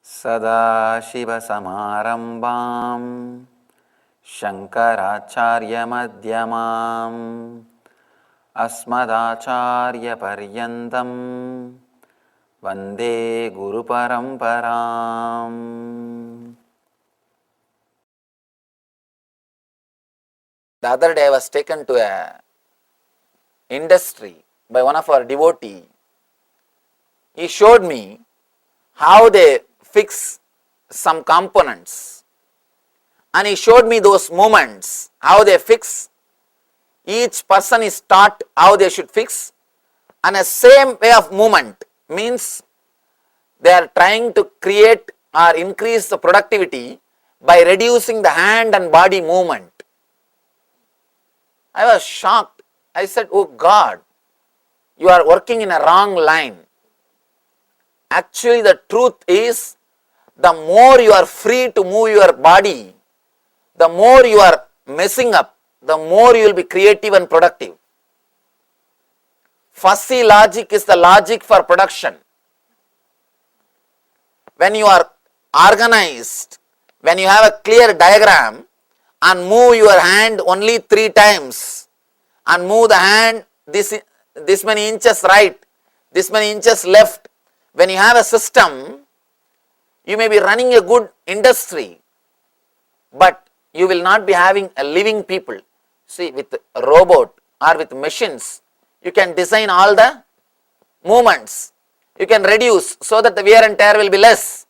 सदाशिवसमारम्भां शङ्कराचार्यमध्यमाम् अस्मदाचार्यपर्यन्तं वन्दे गुरुपरम्पराम्. The other day I was taken to a industry by one of our devotees. He showed me how they fix some components, and he showed me those movements, how they fix. Each person is taught how they should fix, and a same way of movement means they are trying to create or increase the productivity by reducing the hand and body movement. I was shocked. I said, "Oh God, you are working in a wrong line." Actually, the truth is, the more you are free to move your body, the more you are messing up, the more you will be creative and productive. Fussy logic is the logic for production. When you are organized, when you have a clear diagram and move your hand only 3 times and move the hand this many inches right, this many inches left, when you have a system, you may be running a good industry, but you will not be having a living people. See, with a robot or with machines, you can design all the movements. You can reduce so that the wear and tear will be less,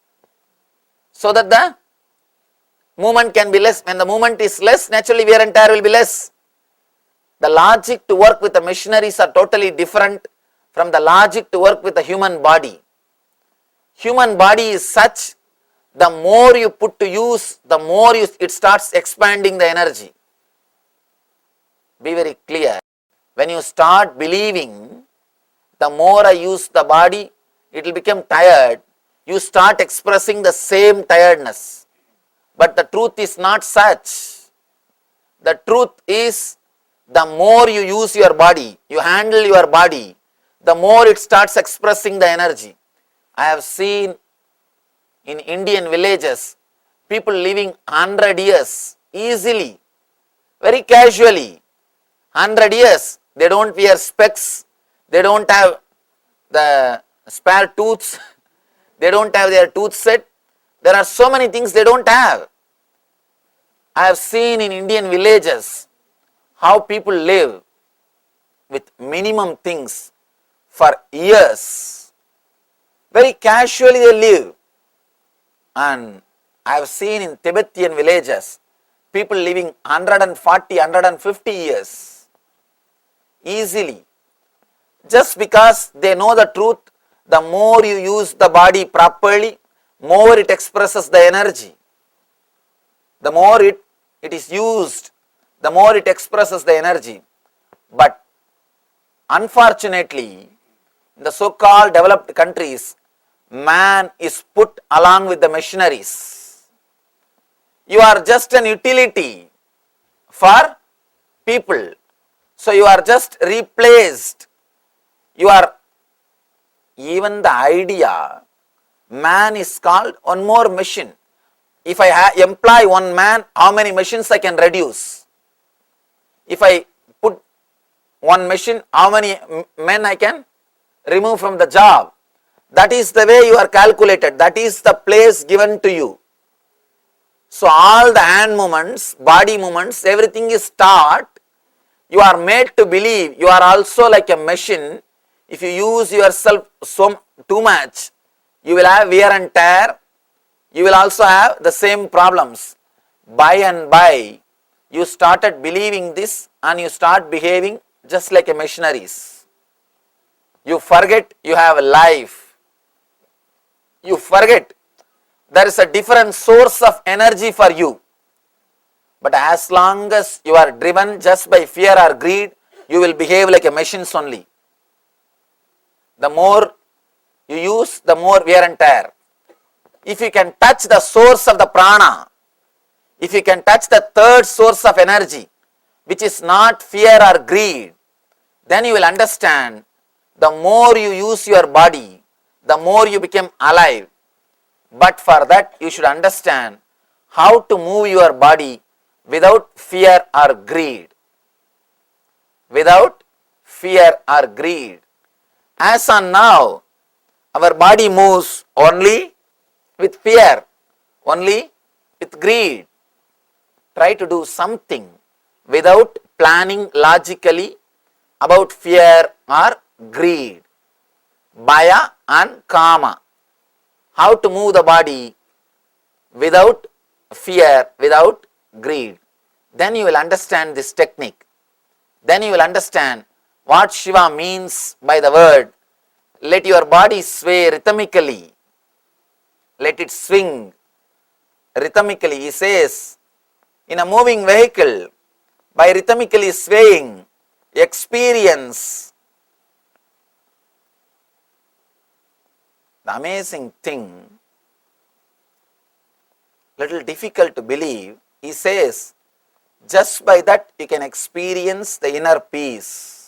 so that the movement can be less. When the movement is less, naturally wear and tear will be less. The logic to work with the machineries are totally different from the logic to work with the human body. Human body is such, the more you put to use, the more it starts expanding the energy. Be very clear. When you start believing, the more I use the body, it will become tired, you start expressing the same tiredness. But the truth is not such. The truth is, the more you use your body, you handle your body, the more it starts expressing the energy. I have seen in Indian villages, people living 100 years easily, very casually. 100 years, they don't wear specs, they don't have the spare tooths, they don't have their tooth set. There are so many things they don't have. I have seen in Indian villages how people live with minimum things for years. Very casually they live. And I have seen in Tibetan villages, people living 140, 150 years easily. Just because they know the truth, the more you use the body properly, more it expresses the energy. The more it is used, the more it expresses the energy. But unfortunately, in the so-called developed countries, man is put along with the machineries. You are just an utility for people. So you are just replaced. You are, even the idea, man is called one more machine. If I employ one man, how many machines I can reduce? If I put one machine, how many men I can remove from the job? That is the way you are calculated. That is the place given to you. So all the hand movements, body movements, everything is taught. You are made to believe you are also like a machine. If you use yourself too much, you will have wear and tear. You will also have the same problems. By and by, you started believing this and you start behaving just like a machineries. You forget you have a life. You forget there is a different source of energy for you. But as long as you are driven just by fear or greed, you will behave like a machines only. The more you use, the more wear and tear. If you can touch the source of the prana, if you can touch the third source of energy, which is not fear or greed, then you will understand, the more you use your body, the more you become alive. But for that, you should understand how to move your body without fear or greed. Without fear or greed. As on now, our body moves only with fear, only with greed. Try to do something without planning logically about fear or greed. Bhaya and kama. How to move the body without fear, without greed. Then you will understand this technique. Then you will understand what Shiva means by the word, let your body sway rhythmically. Let it swing rhythmically. He says, in a moving vehicle, by rhythmically swaying, experience the amazing thing, little difficult to believe. He says, just by that you can experience the inner peace.